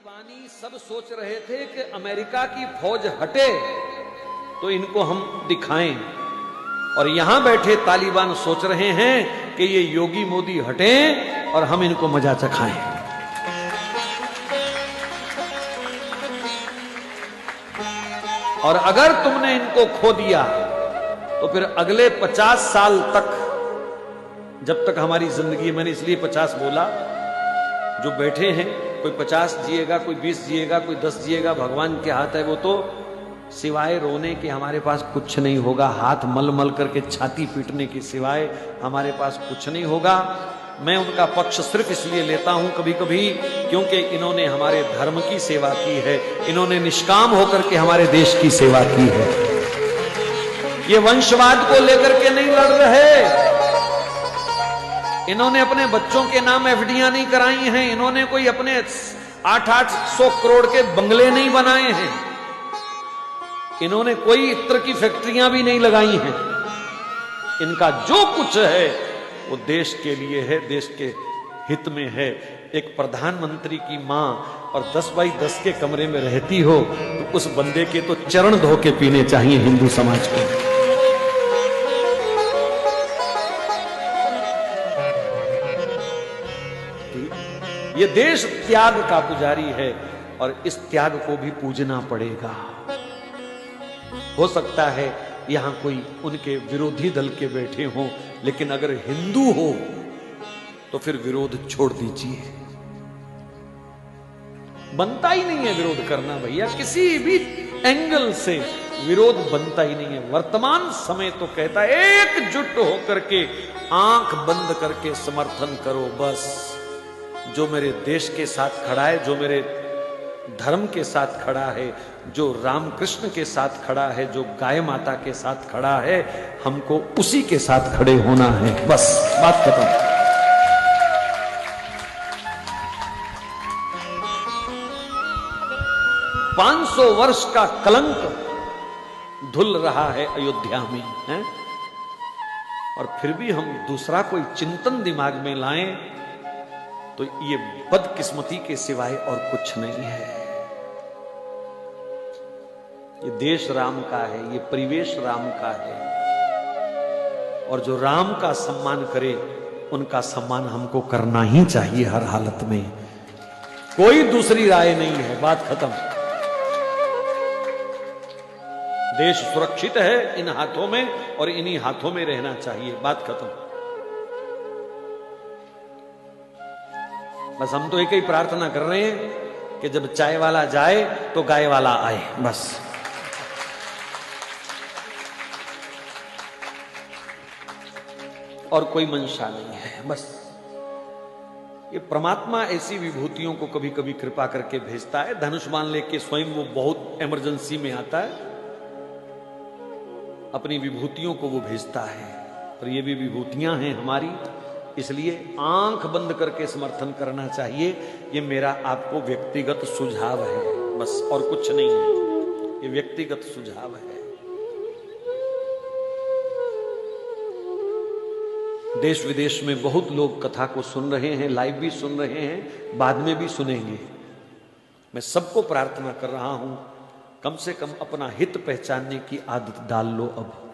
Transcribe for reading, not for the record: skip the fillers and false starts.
तालिबानी सब सोच रहे थे कि अमेरिका की फौज हटे तो इनको हम दिखाएं, और यहां बैठे तालिबान सोच रहे हैं कि ये योगी मोदी हटें और हम इनको मजा चखाएं। और अगर तुमने इनको खो दिया तो फिर अगले 50 साल तक, जब तक हमारी जिंदगी, मैंने इसलिए 50 बोला, जो बैठे हैं कोई 50 जिएगा, कोई 20 जिएगा, कोई 10 जिएगा, भगवान के हाथ है वो तो। सिवाय रोने के हमारे पास कुछ नहीं होगा, हाथ मल मल करके छाती पीटने के सिवाय हमारे पास कुछ नहीं होगा। मैं उनका पक्ष सिर्फ इसलिए लेता हूं कभी कभी क्योंकि इन्होंने हमारे धर्म की सेवा की है, इन्होंने निष्काम होकर के हमारे देश की सेवा की है। ये वंशवाद को लेकर के नहीं लड़ रहे, इन्होंने अपने बच्चों के नाम एफडीआं नहीं कराई हैं, इन्होंने कोई अपने 800 करोड़ के बंगले नहीं बनाए हैं, इन्होंने कोई इत्र की फैक्ट्रियां भी नहीं लगाई हैं। इनका जो कुछ है वो देश के लिए है, देश के हित में है। एक प्रधानमंत्री की मां और 10 बाई 10 के कमरे में रहती हो तो उस बंदे के तो चरण धो के पीने चाहिए हिंदू समाज को। ये देश त्याग का पुजारी है और इस त्याग को भी पूजना पड़ेगा। हो सकता है यहां कोई उनके विरोधी दल के बैठे हों, लेकिन अगर हिंदू हो तो फिर विरोध छोड़ दीजिए। बनता ही नहीं है विरोध करना भैया, किसी भी एंगल से विरोध बनता ही नहीं है। वर्तमान समय तो कहता है एकजुट होकर के आंख बंद करके समर्थन करो बस। जो मेरे देश के साथ खड़ा है, जो मेरे धर्म के साथ खड़ा है, जो रामकृष्ण के साथ खड़ा है, जो गाय माता के साथ खड़ा है, हमको उसी के साथ खड़े होना है, बस बात खत्म। 500 वर्ष का कलंक धुल रहा है अयोध्या में है? और फिर भी हम दूसरा कोई चिंतन दिमाग में लाएं तो ये बदकिस्मती के सिवाय और कुछ नहीं है। ये देश राम का है, ये परिवेश राम का है, और जो राम का सम्मान करे उनका सम्मान हमको करना ही चाहिए हर हालत में। कोई दूसरी राय नहीं है, बात खत्म। देश सुरक्षित है इन हाथों में और इन्हीं हाथों में रहना चाहिए, बात खत्म। बस हम तो एक ही प्रार्थना कर रहे हैं कि जब चाय वाला जाए तो गाय वाला आए, बस। और कोई मंशा नहीं है, बस। ये परमात्मा ऐसी विभूतियों को कभी कभी कृपा करके भेजता है। धनुष बाण लेके स्वयं वो बहुत इमरजेंसी में आता है, अपनी विभूतियों को वो भेजता है। और ये भी विभूतियां हैं हमारी, इसलिए आंख बंद करके समर्थन करना चाहिए। ये मेरा आपको व्यक्तिगत सुझाव है, बस, और कुछ नहीं है। ये व्यक्तिगत सुझाव है। देश विदेश में बहुत लोग कथा को सुन रहे हैं, लाइव भी सुन रहे हैं, बाद में भी सुनेंगे। मैं सबको प्रार्थना कर रहा हूं कम से कम अपना हित पहचानने की आदत डाल लो अब।